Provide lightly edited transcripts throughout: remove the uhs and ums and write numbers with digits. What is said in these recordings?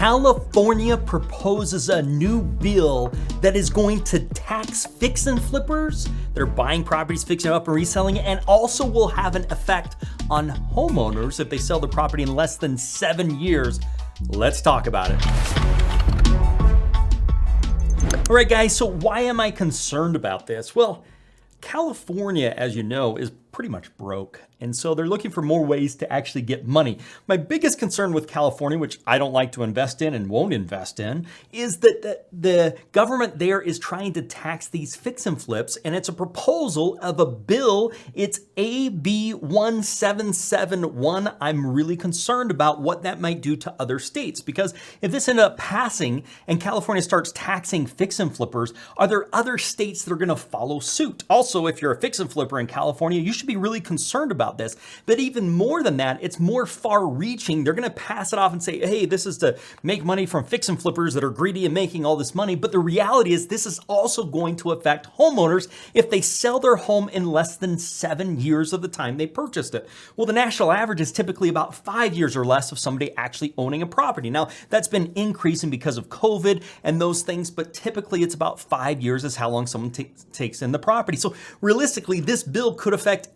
California proposes a new bill that is going to tax fix and flippers that are buying properties, fixing it up and reselling it, and also will have an effect on homeowners if they sell their property in less than 7 years. Let's talk about it. All right, guys, so why am I concerned about this? Well, California, as you know, is pretty much broke. And so they're looking for more ways to actually get money. My biggest concern with California, which I don't like to invest in and won't invest in, is that the government there is trying to tax these fix and flips. And it's a proposal of a bill. It's AB 1771. I'm really concerned about what that might do to other states, because if this ends up passing and California starts taxing fix and flippers, are there other states that are going to follow suit? Also, if you're a fix and flipper in California, you should be really concerned about this. But even more than that, it's more far reaching. They're going to pass it off and say, hey, this is to make money from fix and flippers that are greedy and making all this money. But the reality is this is also going to affect homeowners if they sell their home in less than 7 years of the time they purchased it. Well, the national average is typically about 5 years or less of somebody actually owning a property. Now, that's been increasing because of COVID and those things, but typically it's about 5 years is how long someone takes in the property. So realistically, this bill could affect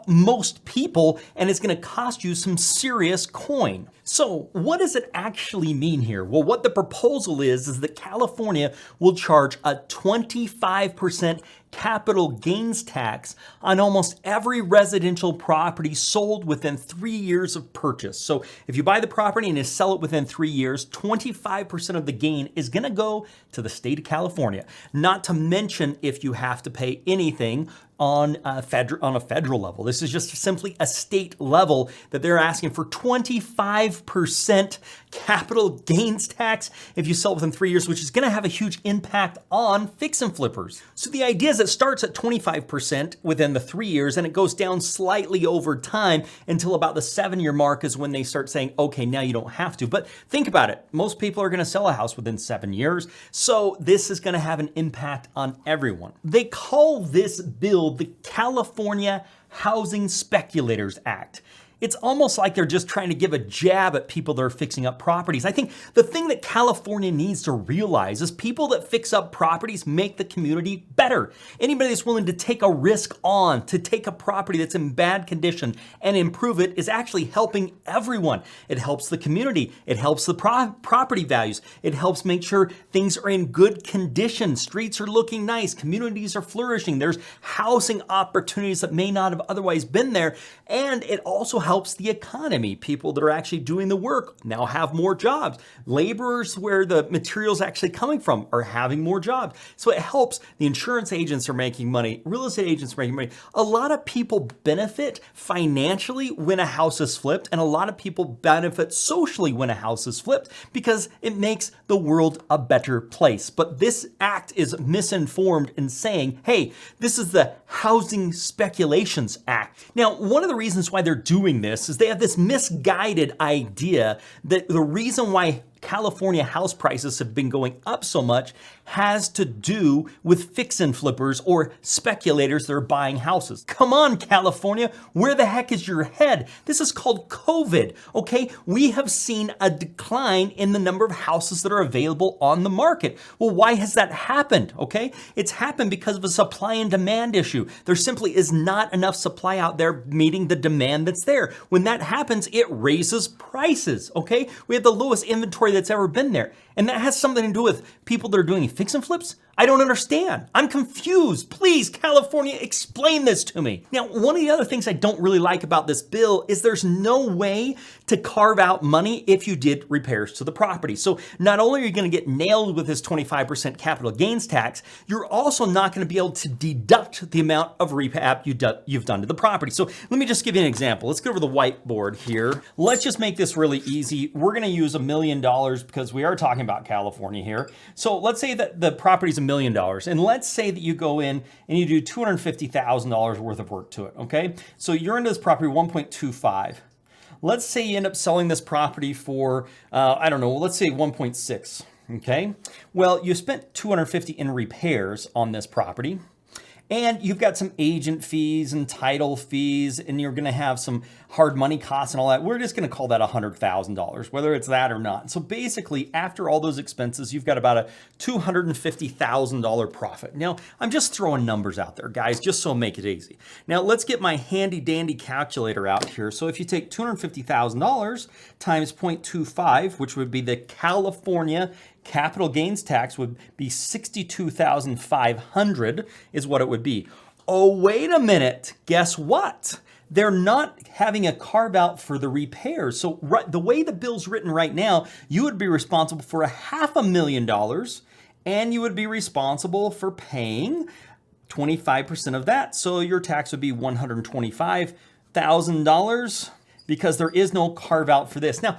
most people, and it's going to cost you some serious coin. So what does it actually mean here? Well, what the proposal is that California will charge a 25% capital gains tax on almost every residential property sold within 3 years of purchase. So if you buy the property and you sell it within 3 years, 25% of the gain is going to go to the state of California. Not to mention if you have to pay anything on a federal level. This is just simply a state level that they're asking for 25% capital gains tax if you sell within 3 years, which is going to have a huge impact on fix and flippers. So the idea is it starts at 25% within the 3 years and it goes down slightly over time until about the 7-year mark is when they start saying, okay, now you don't have to. But think about it. Most people are going to sell a house within 7 years. So this is going to have an impact on everyone. They call this bill the California Housing Speculators Act. It's almost like they're just trying to give a jab at people that are fixing up properties. I think the thing that California needs to realize is people that fix up properties make the community better. Anybody that's willing to take a risk on to take a property that's in bad condition and improve it is actually helping everyone. It helps the community. It helps the property values. It helps make sure things are in good condition. Streets are looking nice. Communities are flourishing. There's housing opportunities that may not have otherwise been there. And it also helps the economy. People that are actually doing the work now have more jobs. Laborers where the material's actually coming from are having more jobs. So it helps. The insurance agents are making money. Real estate agents are making money. A lot of people benefit financially when a house is flipped, and a lot of people benefit socially when a house is flipped because it makes the world a better place. But this act is misinformed in saying, hey, this is the Housing Speculations Act. Now, one of the reasons why they're doing this is they have this misguided idea that the reason why California house prices have been going up so much has to do with fix and flippers or speculators that are buying houses. Come on, California, where the heck is your head? This is called COVID, okay? We have seen a decline in the number of houses that are available on the market. Well, why has that happened, okay? It's happened because of a supply and demand issue. There simply is not enough supply out there meeting the demand that's there. When that happens, it raises prices, okay? We have the lowest inventory that's ever been there. And that has something to do with people that are doing fix and flips. I don't understand. I'm confused. Please, California, explain this to me. Now, one of the other things I don't really like about this bill is there's no way to carve out money if you did repairs to the property. So not only are you going to get nailed with this 25% capital gains tax, you're also not going to be able to deduct the amount of rehab you've done to the property. So let me just give you an example. Let's go over the whiteboard here. Let's just make this really easy. We're going to use $1 million because we are talking about California here. So let's say that the property's $1 million. And let's say that you go in and you do $250,000 worth of work to it, okay? So you're into this property 1.25. Let's say you end up selling this property for, I don't know, let's say 1.6, okay? Well, you spent $250 in repairs on this property. And you've got some agent fees and title fees, and you're going to have some hard money costs and all that. We're just going to call that $100,000, whether it's that or not. So basically, after all those expenses, you've got about a $250,000 profit. Now, I'm just throwing numbers out there, guys, just so I make it easy. Now, let's get my handy dandy calculator out here. So if you take $250,000 times 0.25, which would be the California capital gains tax, would be $62,500 is what it would be. Oh, wait a minute. Guess what? They're not having a carve out for the repairs. So the way the bill's written right now, you would be responsible for $500,000 and you would be responsible for paying 25% of that. So your tax would be $125,000 because there is no carve out for this. Now,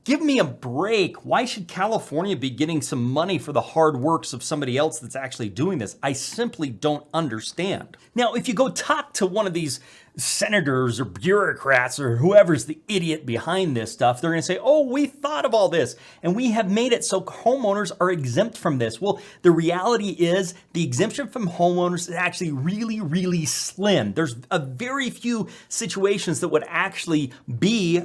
give me a break. Why should California be getting some money for the hard works of somebody else that's actually doing this? I simply don't understand. Now, if you go talk to one of these senators or bureaucrats or whoever's the idiot behind this stuff, they're going to say, oh, we thought of all this and we have made it so homeowners are exempt from this. Well, the reality is the exemption from homeowners is actually really, really slim. There's a very few situations that would actually be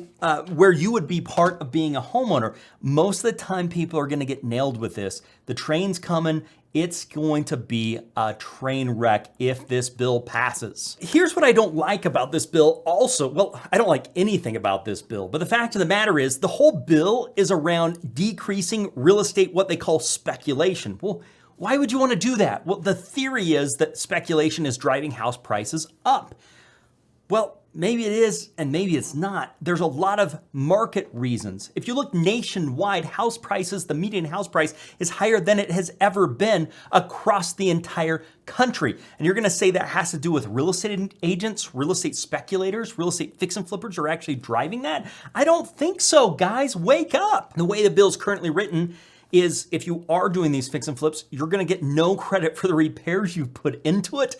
where you would be part of being a homeowner. Most of the time, people are going to get nailed with this. The train's coming. It's going to be a train wreck if this bill passes. Here's what I don't like about this bill also. Well, I don't like anything about this bill, but the fact of the matter is the whole bill is around decreasing real estate, what they call speculation. Well, why would you want to do that? Well, the theory is that speculation is driving house prices up. Well, maybe it is and maybe it's not. There's a lot of market reasons. If you look nationwide, house prices, the median house price is higher than it has ever been across the entire country. And you're going to say that has to do with real estate agents, real estate speculators, real estate fix and flippers are actually driving that? I don't think so, guys. Wake up. The way the bill's currently written is if you are doing these fix and flips, you're going to get no credit for the repairs you've put into it.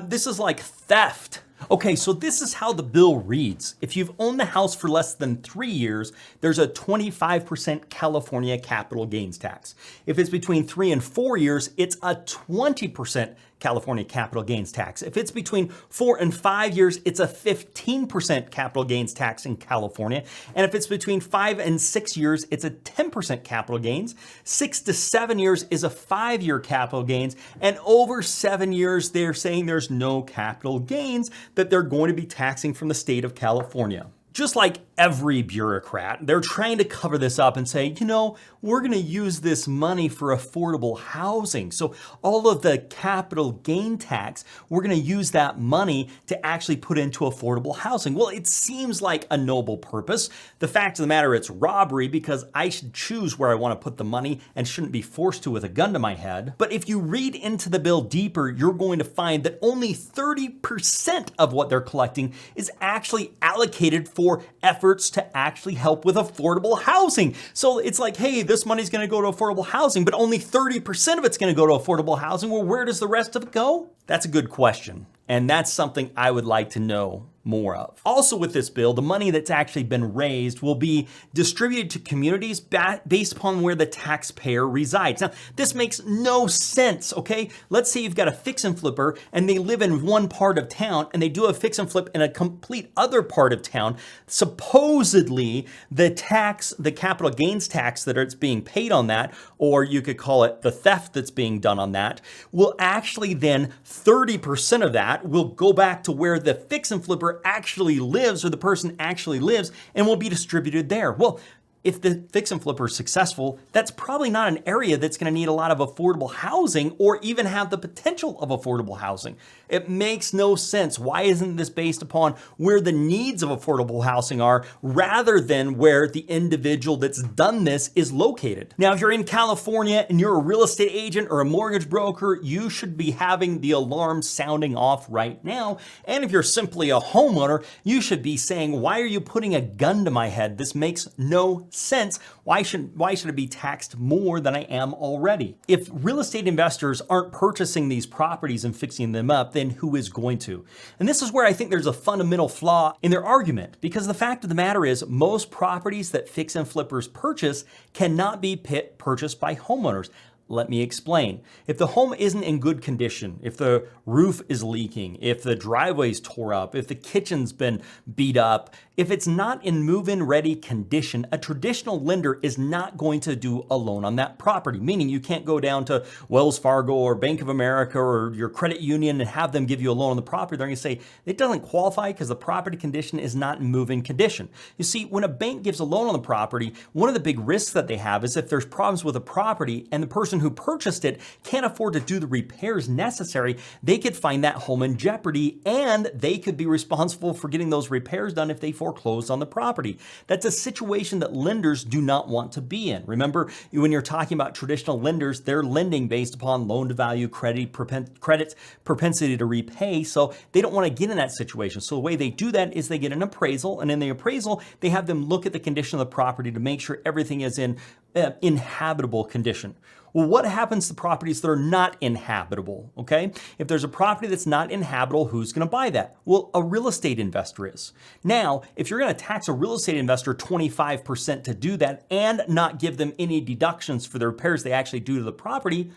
This is like theft. Okay, so this is how the bill reads. If you've owned the house for less than 3 years, there's a 25% California capital gains tax. If it's between 3 and 4 years, it's a 20% California capital gains tax. If it's between 4 and 5 years, it's a 15% capital gains tax in California. And if it's between 5 and 6 years, it's a 10% capital gains. 6 to 7 years is a 5-year capital gains. And over 7 years, they're saying there's no capital gains that they're going to be taxing from the state of California. Just like every bureaucrat, they're trying to cover this up and say, you know, we're going to use this money for affordable housing. So all of the capital gain tax, we're going to use that money to actually put into affordable housing. Well, it seems like a noble purpose. The fact of the matter, it's robbery because I should choose where I want to put the money and shouldn't be forced to with a gun to my head. But if you read into the bill deeper, you're going to find that only 30% of what they're collecting is actually allocated for efforts to actually help with affordable housing. So it's like, hey, this money's going to go to affordable housing, but only 30% of it's going to go to affordable housing. Well, where does the rest of it go? That's a good question. And that's something I would like to know more of. Also with this bill, the money that's actually been raised will be distributed to communities based upon where the taxpayer resides. Now, this makes no sense, okay? Let's say you've got a fix and flipper and they live in one part of town and they do a fix and flip in a complete other part of town. Supposedly, the capital gains tax that it's being paid on that, or you could call it the theft that's being done on that, will actually then 30% of that will go back to where the fix and flipper actually lives or the person actually lives and will be distributed there. Well, if the fix and flipper is successful, that's probably not an area that's going to need a lot of affordable housing or even have the potential of affordable housing. It makes no sense. Why isn't this based upon where the needs of affordable housing are rather than where the individual that's done this is located? Now, if you're in California and you're a real estate agent or a mortgage broker, you should be having the alarm sounding off right now. And if you're simply a homeowner, you should be saying, why are you putting a gun to my head? This makes no sense. Why should it be taxed more than I am already? If real estate investors aren't purchasing these properties and fixing them up, then who is going to? And this is where I think there's a fundamental flaw in their argument, because the fact of the matter is most properties that fix and flippers purchase cannot be purchased by homeowners. Let me explain. If the home isn't in good condition, if the roof is leaking, if the driveway's tore up, if the kitchen's been beat up, if it's not in move-in ready condition, a traditional lender is not going to do a loan on that property, meaning you can't go down to Wells Fargo or Bank of America or your credit union and have them give you a loan on the property. They're going to say it doesn't qualify because the property condition is not in move-in condition. You see, when a bank gives a loan on the property, one of the big risks that they have is if there's problems with a property and the person who purchased it can't afford to do the repairs necessary, they could find that home in jeopardy and they could be responsible for getting those repairs done if they foreclosed on the property. That's a situation that lenders do not want to be in. Remember, when you're talking about traditional lenders, they're lending based upon loan to value, credit's propensity to repay, so they don't want to get in that situation. So the way they do that is they get an appraisal, and in the appraisal, they have them look at the condition of the property to make sure everything is in inhabitable condition. Well, what happens to properties that are not inhabitable, okay? If there's a property that's not inhabitable, who's gonna buy that? Well, a real estate investor is. Now, if you're gonna tax a real estate investor 25% to do that and not give them any deductions for the repairs they actually do to the property,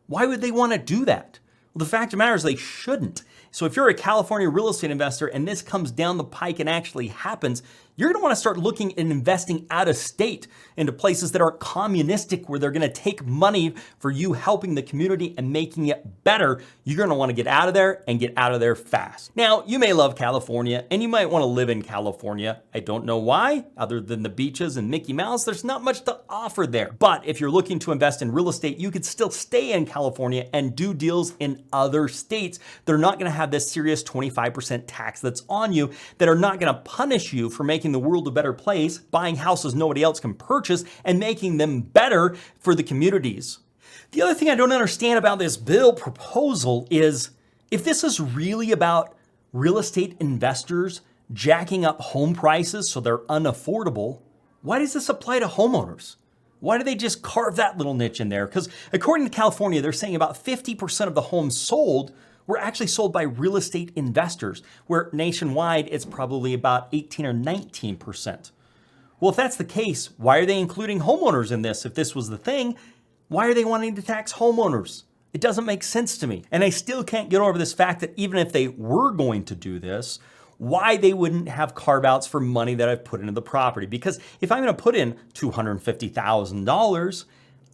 why would they wanna do that? Well, the fact of the matter is they shouldn't. So if you're a California real estate investor and this comes down the pike and actually happens, you're gonna wanna start looking and investing out of state into places that aren't communistic where they're gonna take money for you helping the community and making it better. You're gonna wanna get out of there and get out of there fast. Now, you may love California and you might wanna live in California. I don't know why, other than the beaches and Mickey Mouse, there's not much to offer there. But if you're looking to invest in real estate, you could still stay in California and do deals in other states. They're not gonna have this serious 25% tax that's on you, that are not gonna punish you for making the world a better place, buying houses nobody else can purchase, and making them better for the communities. The other thing I don't understand about this bill proposal is if this is really about real estate investors jacking up home prices so they're unaffordable, why does this apply to homeowners? Why do they just carve that little niche in there? Because according to California, they're saying about 50% of the homes sold were actually sold by real estate investors, where nationwide it's probably about 18 or 19%. Well, if that's the case, why are they including homeowners in this? If this was the thing, why are they wanting to tax homeowners? It doesn't make sense to me. And I still can't get over this fact that even if they were going to do this, why they wouldn't have carve-outs for money that I've put into the property. Because if I'm gonna put in $250,000,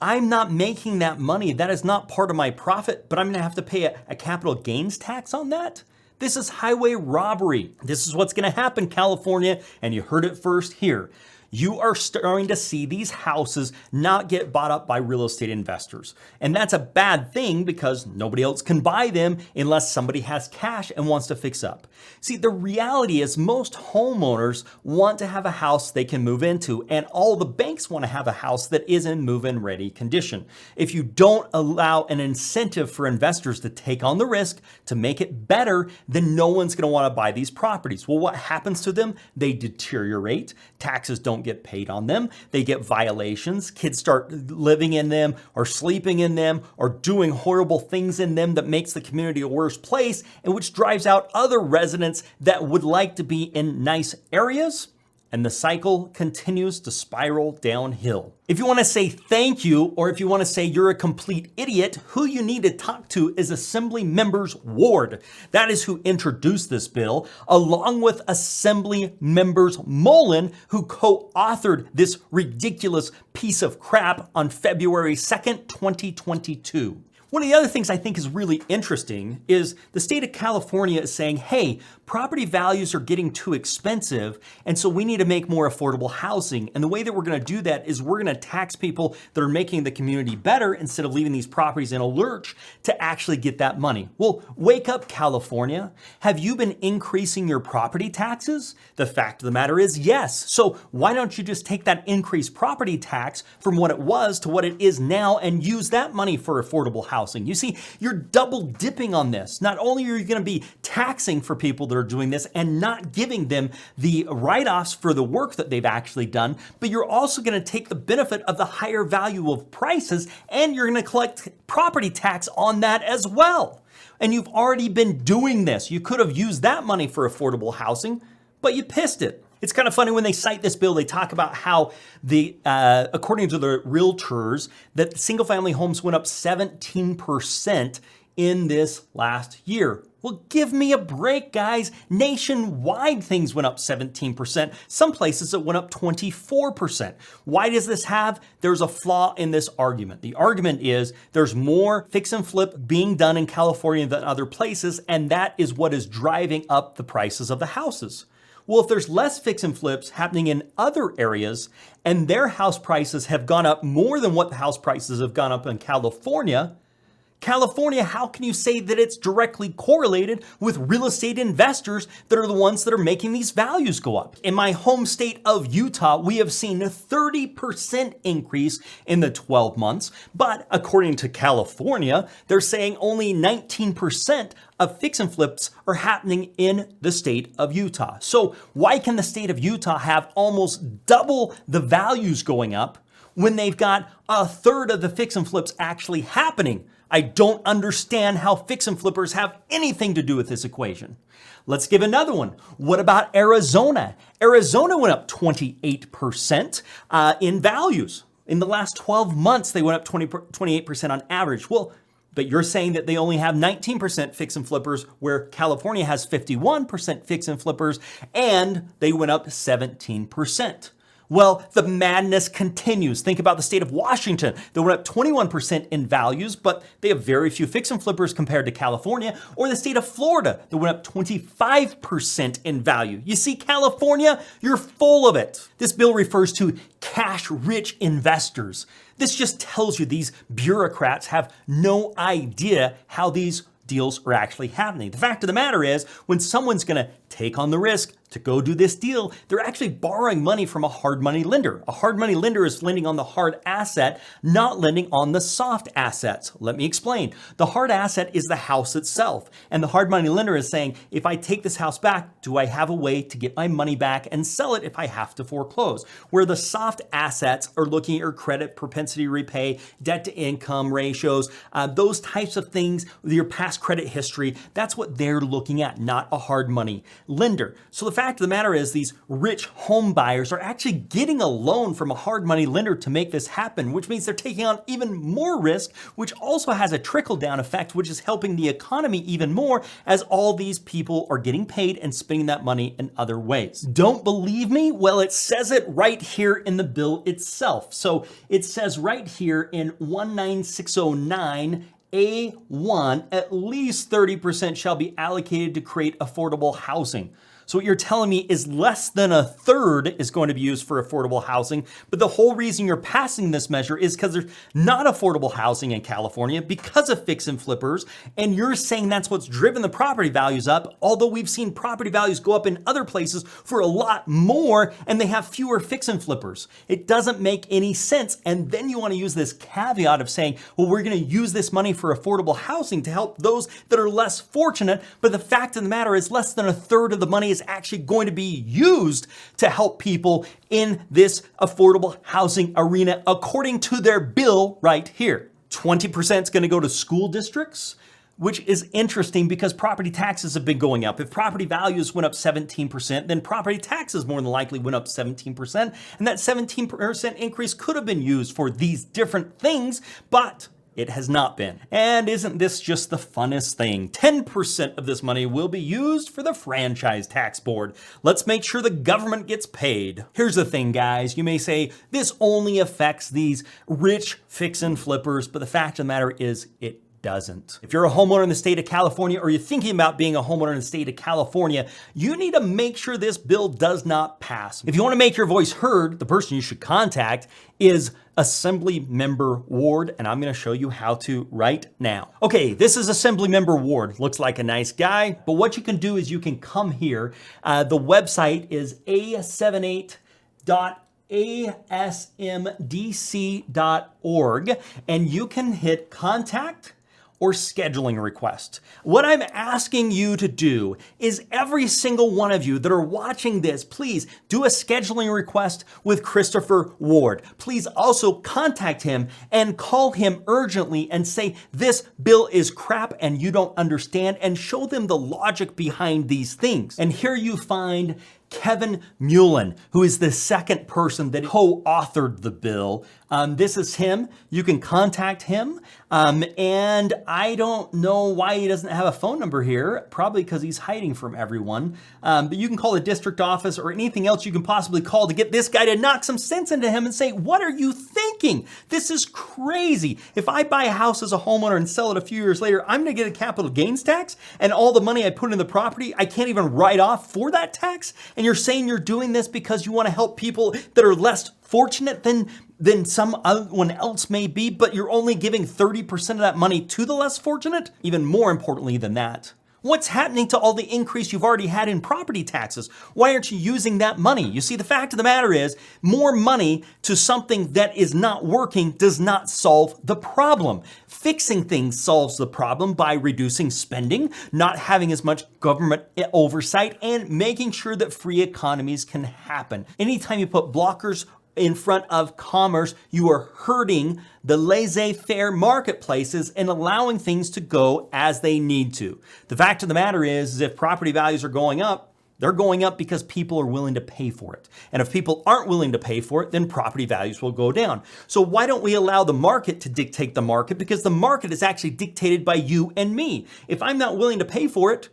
I'm not making that money. That is not part of my profit, but I'm gonna have to pay a capital gains tax on that? This is highway robbery. This is what's gonna happen, California, and you heard it first here. You are starting to see these houses not get bought up by real estate investors. And that's a bad thing because nobody else can buy them unless somebody has cash and wants to fix up. See, the reality is most homeowners want to have a house they can move into, and all the banks want to have a house that is in move-in ready condition. If you don't allow an incentive for investors to take on the risk to make it better, then no one's going to want to buy these properties. Well, what happens to them? They deteriorate. Taxes don't get paid on them. They get violations. Kids start living in them or sleeping in them or doing horrible things in them that makes the community a worse place, and which drives out other residents that would like to be in nice areas. And the cycle continues to spiral downhill. If you want to say thank you, or if you want to say you're a complete idiot, who you need to talk to is Assembly Members Ward. That is who introduced this bill, along with Assembly Members Mullen, who co-authored this ridiculous piece of crap on February 2nd, 2022. One of the other things I think is really interesting is the state of California is saying, hey, property values are getting too expensive, and so we need to make more affordable housing. And the way that we're gonna do that is we're gonna tax people that are making the community better instead of leaving these properties in a lurch to actually get that money. Well, wake up, California. Have you been increasing your property taxes? The fact of the matter is yes. So why don't you just take that increased property tax from what it was to what it is now and use that money for affordable housing? You see, you're double dipping on this. Not only are you going to be taxing for people that are doing this and not giving them the write-offs for the work that they've actually done, but you're also going to take the benefit of the higher value of prices and you're going to collect property tax on that as well. And you've already been doing this. You could have used that money for affordable housing, but you pissed it. It's kind of funny when they cite this bill, they talk about how according to the realtors, that single family homes went up 17% in this last year. Well, give me a break, guys. Nationwide, things went up 17%. Some places it went up 24%. Why does this have? There's a flaw in this argument. The argument is there's more fix and flip being done in California than other places, and that is what is driving up the prices of the houses. Well, if there's less fix and flips happening in other areas and their house prices have gone up more than what the house prices have gone up in California, how can you say that it's directly correlated with real estate investors that are the ones that are making these values go up? In my home state of Utah, we have seen a 30% increase in the 12 months, but according to California, they're saying only 19% of fix and flips are happening in the state of Utah. So why can the state of Utah have almost double the values going up when they've got a third of the fix and flips actually happening? I don't understand how fix and flippers have anything to do with this equation. Let's give another one. What about Arizona? Arizona went up 28% in values. In the last 12 months, they went up 28% on average. Well, but you're saying that they only have 19% fix and flippers, where California has 51% fix and flippers, and they went up 17%. Well, the madness continues. Think about the state of Washington. They went up 21% in values, but they have very few fix and flippers compared to California. Or the state of Florida, that went up 25% in value. You see, California, you're full of it. This bill refers to cash-rich investors. This just tells you these bureaucrats have no idea how these deals are actually happening. The fact of the matter is, when someone's gonna take on the risk to go do this deal, they're actually borrowing money from a hard money lender. A hard money lender is lending on the hard asset, not lending on the soft assets. Let me explain. The hard asset is the house itself. And the hard money lender is saying, if I take this house back, do I have a way to get my money back and sell it if I have to foreclose? Where the soft assets are looking at your credit, propensity to repay, debt to income ratios, those types of things, your past credit history, that's what they're looking at, not a hard money lender. So the fact of the matter is, these rich home buyers are actually getting a loan from a hard money lender to make this happen, which means they're taking on even more risk, which also has a trickle down effect, which is helping the economy even more as all these people are getting paid and spending that money in other ways. Don't believe me? Well, it says it right here in the bill itself. So it says right here in 19609, A1, at least 30% shall be allocated to create affordable housing. So what you're telling me is less than a third is going to be used for affordable housing. But the whole reason you're passing this measure is because there's not affordable housing in California because of fix and flippers. And you're saying that's what's driven the property values up, although we've seen property values go up in other places for a lot more and they have fewer fix and flippers. It doesn't make any sense. And then you want to use this caveat of saying, well, we're going to use this money for affordable housing to help those that are less fortunate. But the fact of the matter is, less than a third of the money is actually going to be used to help people in this affordable housing arena, according to their bill right here. 20% is going to go to school districts, which is interesting because property taxes have been going up. If property values went up 17%, then property taxes more than likely went up 17%. And that 17% increase could have been used for these different things, but it has not been. And isn't this just the funnest thing? 10% of this money will be used for the franchise tax board. Let's make sure the government gets paid. Here's the thing, guys. You may say this only affects these rich fix and flippers, but the fact of the matter is it doesn't. If you're a homeowner in the state of California, or you're thinking about being a homeowner in the state of California, you need to make sure this bill does not pass. If you want to make your voice heard, the person you should contact is Assembly Member Ward, and I'm going to show you how to right now. Okay, this is Assembly Member Ward. Looks like a nice guy, but what you can do is you can come here. The website is a78.asmdc.org, and you can hit contact or scheduling request. What I'm asking you to do is, every single one of you that are watching this, please do a scheduling request with Christopher Ward. Please also contact him and call him urgently and say, this bill is crap and you don't understand, and show them the logic behind these things. And here you find Kevin Newland, who is the second person that co-authored the bill. This is him. You can contact him. And I don't know why he doesn't have a phone number here, probably because he's hiding from everyone. But you can call the district office or anything else you can possibly call to get this guy to knock some sense into him and say, what are you thinking? This is crazy. If I buy a house as a homeowner and sell it a few years later, I'm going to get a capital gains tax, and all the money I put in the property, I can't even write off for that tax. And you're saying you're doing this because you want to help people that are less fortunate than someone else may be, but you're only giving 30% of that money to the less fortunate? Even more importantly than that, what's happening to all the increase you've already had in property taxes? Why aren't you using that money? You see, the fact of the matter is, more money to something that is not working does not solve the problem. Fixing things solves the problem by reducing spending, not having as much government oversight, and making sure that free economies can happen. Anytime you put blockers in front of commerce, you are hurting the laissez-faire marketplaces and allowing things to go as they need to. The fact of the matter is if property values are going up, they're going up because people are willing to pay for it. And if people aren't willing to pay for it, then property values will go down. So why don't we allow the market to dictate the market? Because the market is actually dictated by you and me. If I'm not willing to pay for it,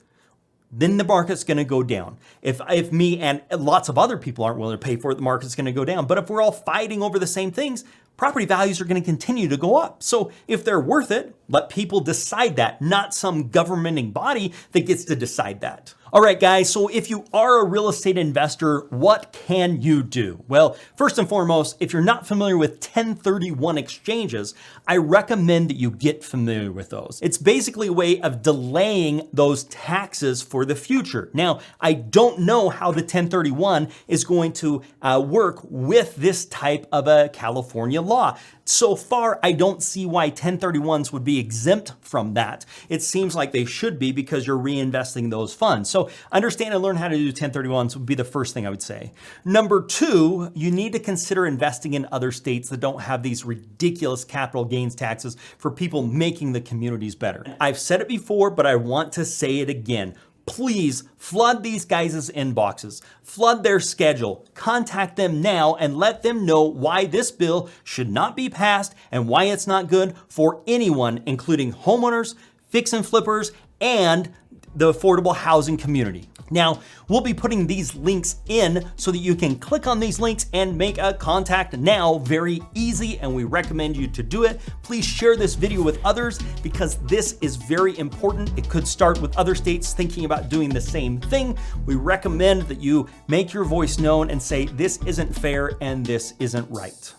then the market's going to go down. If me and lots of other people aren't willing to pay for it, the market's going to go down. But if we're all fighting over the same things, property values are going to continue to go up. So if they're worth it, let people decide that, not some governing body that gets to decide that. All right, guys, so if you are a real estate investor, what can you do? Well, first and foremost, if you're not familiar with 1031 exchanges, I recommend that you get familiar with those. It's basically a way of delaying those taxes for the future. Now, I don't know how the 1031 is going to work with this type of a California law. So far, I don't see why 1031s would be exempt from that. It seems like they should be because you're reinvesting those funds. So understand and learn how to do 1031s would be the first thing I would say. Number two, you need to consider investing in other states that don't have these ridiculous capital gains taxes for people making the communities better. I've said it before, but I want to say it again. Please flood these guys' inboxes, flood their schedule, contact them now and let them know why this bill should not be passed and why it's not good for anyone, including homeowners, fix and flippers, and the affordable housing community. Now, we'll be putting these links in so that you can click on these links and make a contact now. Very easy, and we recommend you to do it. Please share this video with others because this is very important. It could start with other states thinking about doing the same thing. We recommend that you make your voice known and say, this isn't fair and this isn't right.